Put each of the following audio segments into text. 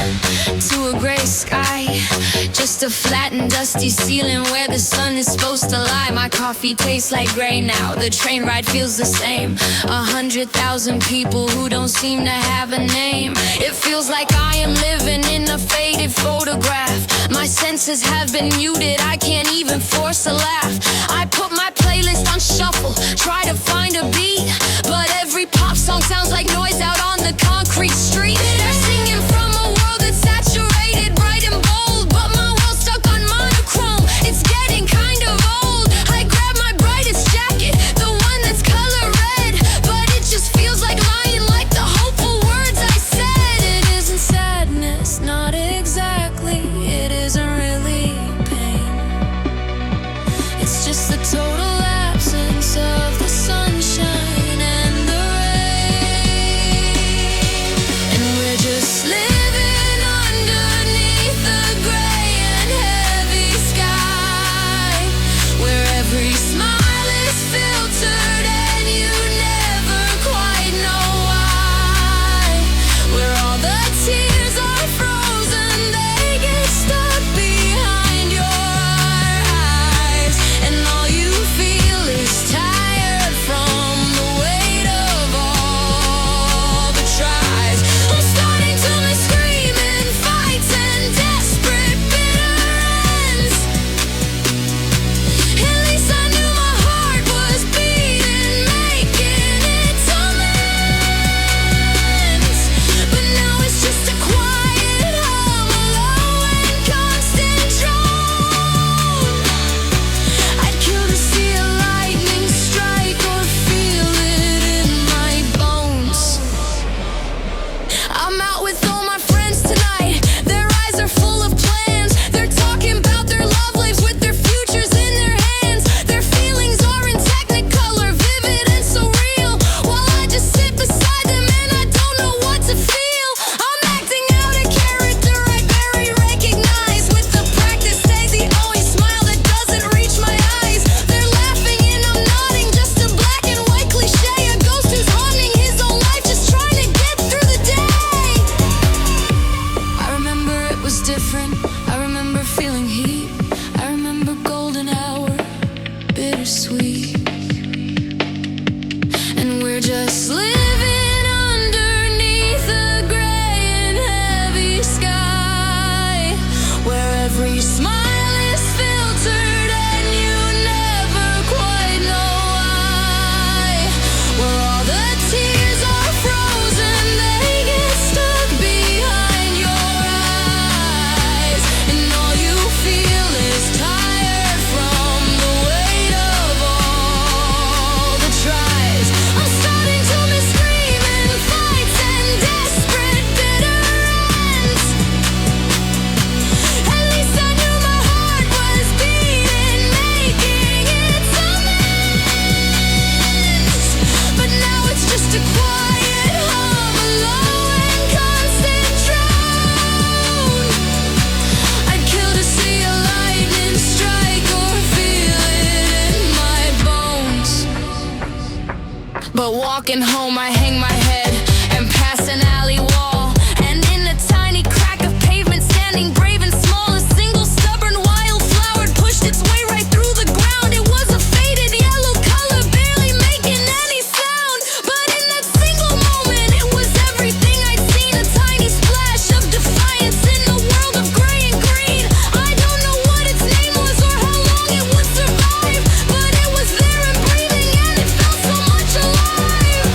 to a gray sky, just a flat and dusty ceiling where the sun is supposed to lie. My coffee tastes like gray now, the train ride feels the same. 100,000 people who don't seem to have a name. It feels like I am living in a faded photograph. My senses have been muted, I can't even force a laugh. I put my playlist on shuffle, try to find a beat, but every pop song sounds like noise out on the concrete street. They're singing from a world that's saturated, bright and bold, but my world's stuck on monochrome. It's getting kind of old. I grab my brightest jacket, the one that's color red, but it just feels like lying, like the hopeful words I said. It isn't sadness, not exactly. It isn't really pain. It's just the total absence of the sunshine and the rain. And we're just living underneath the gray and heavy sky, where every smile is filtered and you never quite know why. Where all the tears are frozen, they get stuck behind your eyes, and all you feel is tired from the weight of all the tries. I'm starting to miss screaming fights and desperate bitter ends. At least I knew my heart was beating, making its amends. But now it's just a quiet hum, a low and constant drone. I'd kill to see a lightning strike or feel it in my bones. I'm out with all my friends tonight. Their eyes are full of plans. They're talking about their love lives with their futures in their hands. Their feelings are in technicolor, vivid and surreal, while I just sit beside them and I don't know what to feel. I'm acting out a character I barely recognize, with the practice day the only smile that doesn't reach my eyes. They're laughing and I'm nodding, just a black and white cliche, a ghost who's haunting his own life, just trying to get through the day. I remember it was different, I remember feeling heat, I remember golden hour, bittersweet. And we're just living underneath the gray and heavy sky, where every smile is filtered and you never quite know why. Where all the tears are frozen, they get stuck behind your eyes, and all you feel is tired from the weight of all the tries. I'm starting to miss screaming fights and desperate bitter ends. At least I knew my heart was beating, making its amends. But now it's just a quiet hum, a low and constant drone. I'd kill to see a lightning strike or feel it in my bones. But walking home, I hang my head and pass an alley wall, and in a tiny crack of pavement, standing brave and small, a single stubborn wildflower pushed its way right through the ground. It was a faded yellow color, barely making any sound, but in that single moment, it was everything I'd seen, a tiny splash of defiance in the world of gray and green. I don't know what its name was or how long it would survive, but it was there and breathing, and it felt so much alive.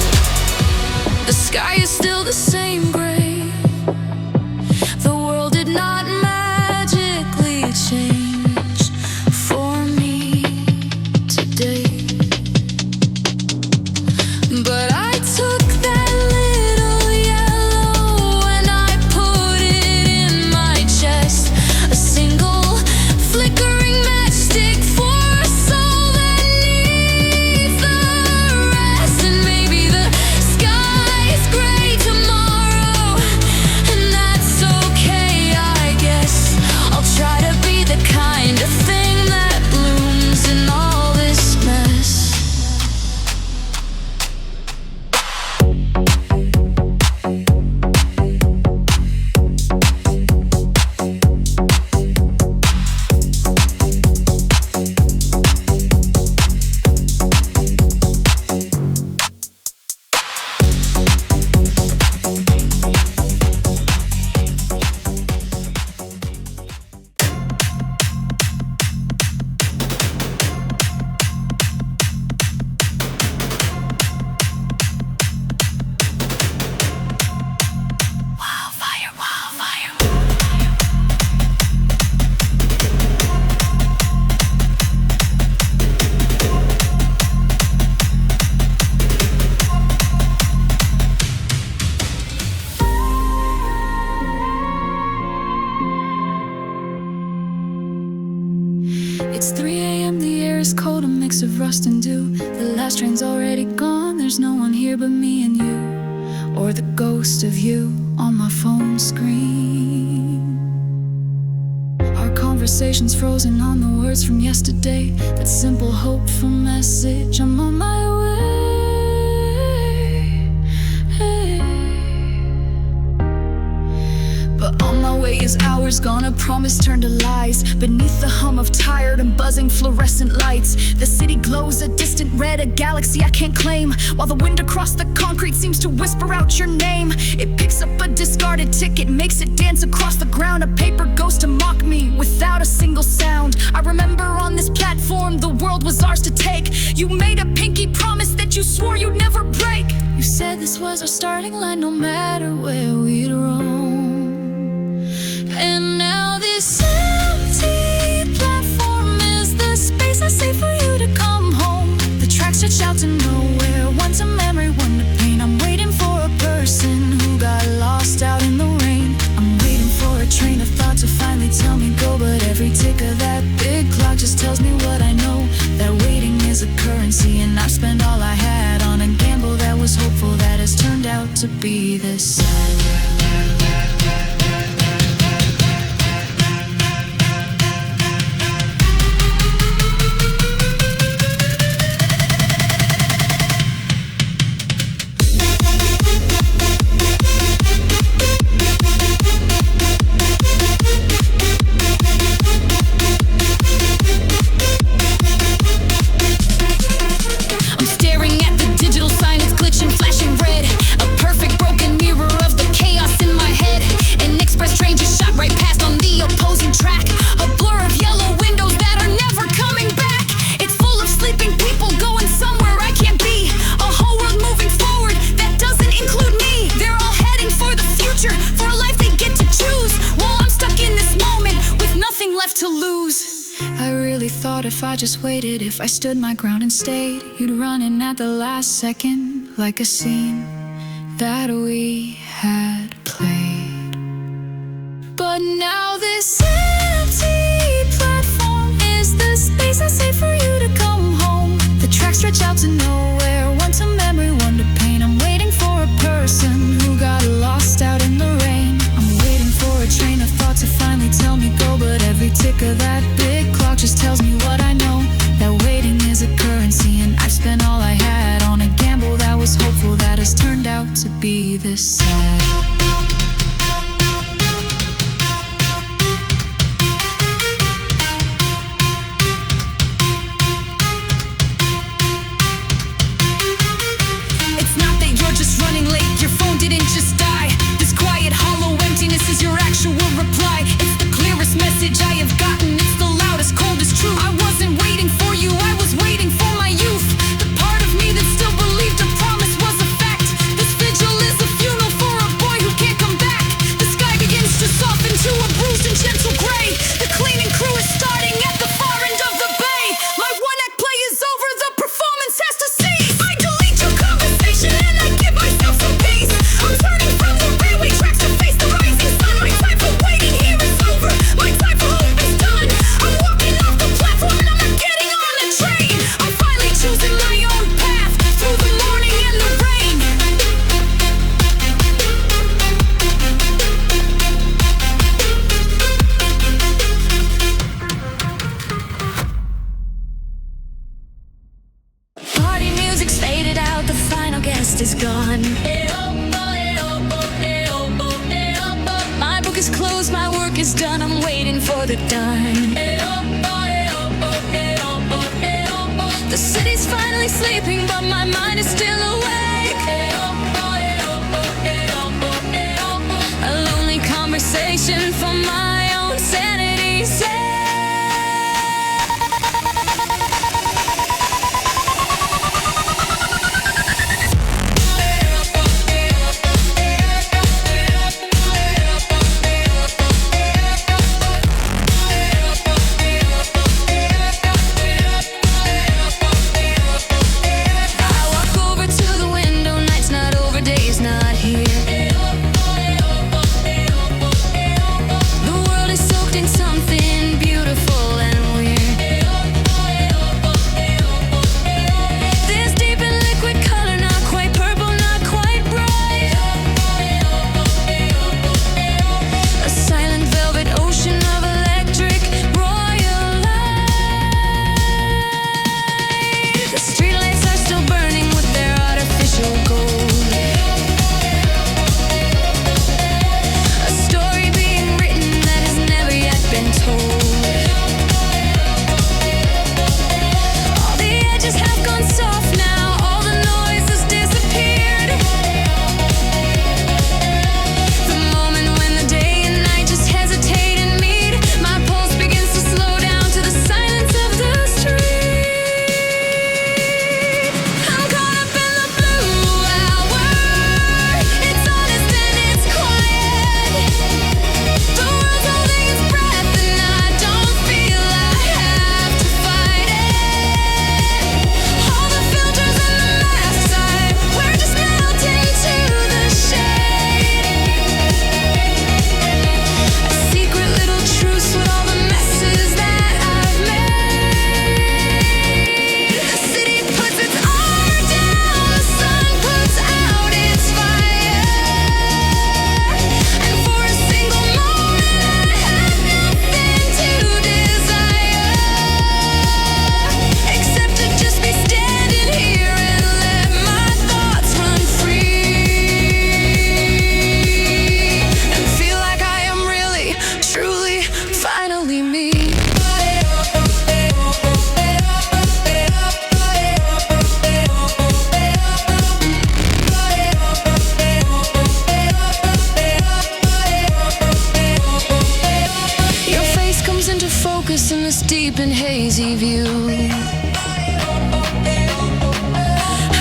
It's 3 a.m., the air is cold, a mix of rust and dew. The last train's already gone, there's no one here but me and you, or the ghost of you on my phone screen. Our conversation's frozen on the words from yesterday. That simple, hopeful message, I'm on my way. But on my way is hours gone, a promise turned to lies. Beneath the hum of tired and buzzing fluorescent lights, the city glows a distant red, a galaxy I can't claim. While the wind across the concrete seems to whisper out your name. It picks up a discarded ticket, makes it dance across the ground. A paper ghost to mock me without a single sound. I remember on this platform the world was ours to take. You made a pinky promise that you swore you'd never break. You said this was our starting line, no matter where we'd roam. And now this empty platform is the space I save for you to come home. The tracks stretch out to nowhere, one's a memory, one to pain. I'm waiting for a person who got lost out in the rain. I'm waiting for a train of thought to finally tell me go, but every tick of that big clock just tells me what I know. That waiting is a currency, and I've spent all I had on a gamble that was hopeful, that has turned out to be this sad. If I just waited, if I stood my ground and stayed, you'd run in at the last second, like a scene that we had played. But now this empty platform is the space I save for you to come home. The tracks stretch out to nowhere, one to memory, one to pain. I'm waiting for a person who got lost out in the rain. I'm waiting for a train of thought to finally tell me go, but every tick of that big clock just tells me what I know. That waiting is a currency, and I've spent all I had on a gamble that was hopeful, that has turned out to be this sad. It's not that you're just running late, your phone didn't just die. This quiet, hollow emptiness is your actual reply. It's the clearest message I have gotten, it's the loudest, coldest truth. I wasn't waiting for you, I was waiting for my youth. The part of me that still believed a promise was a fact. This vigil is a funeral for a boy who can't come back. The sky begins to soften to a bruised and gentle gray. The cleaning crew is starting at the far end of the bay. My one act play is over, the performance has to cease. I delete your conversation and I give myself some peace. I'm turning from the railway tracks to face the rising sun. My time for waiting here is over, my time for hope is done. I'm walking off the platform and I'm not getting on the train. I'm finally choosing my own path through the morning and the rain. Party music's faded out, the final guest is gone. My book is closed, my work is done, I'm waiting for the dawn. The city's finally sleeping, but my mind is still awake. A lonely conversation for my own sanity's sake. Something this deep and hazy view.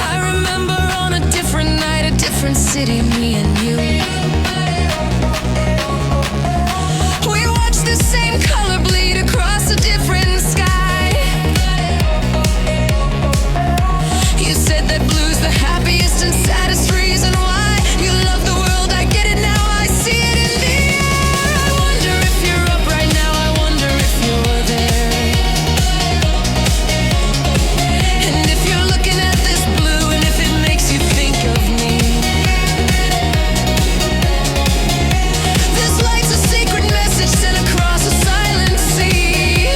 I remember on a different night, a different city, me and you. We watched the same color bleed across a different sky. You said that blue's the happiest and saddest reason why you love the world. I get it now, I see it in the air. I wonder if you're up right now, I wonder if you're there. And if you're looking at this blue, and if it makes you think of me. This light's a sacred message sent across a silent sea.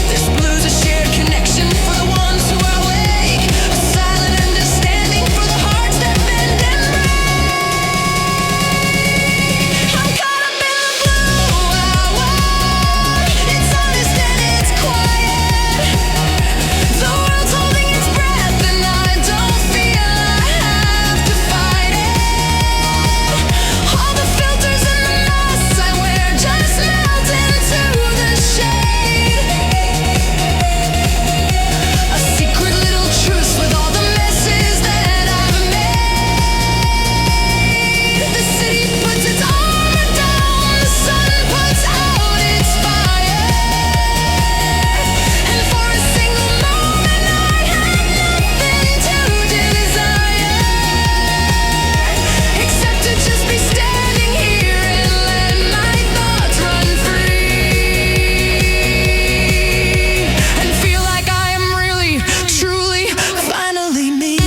This blue's a shared connection for the ones who are awake, a silent understanding for the hearts that bend and break. I'm caught up in the blue hour. It's honest and it's quiet. The world's holding its breath and I don't feel I have to fight it. All the filters and the masks I wear just melt into the shade. A secret little truce with all the messes that I've made. The city puts its armor down, the sun puts out its fire. And for a single moment I had nothing to desire, except to just be standing here and let my thoughts run free. And feel like I am really, truly, finally me.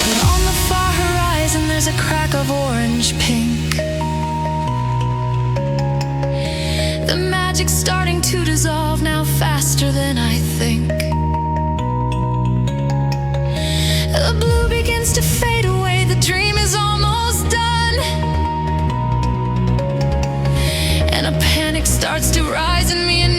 And on the far horizon there's a crack of orange pink. The magic's starting to dissolve now faster than I think. The blue begins to fade away, the dream is almost done. And a panic starts to rise in me, and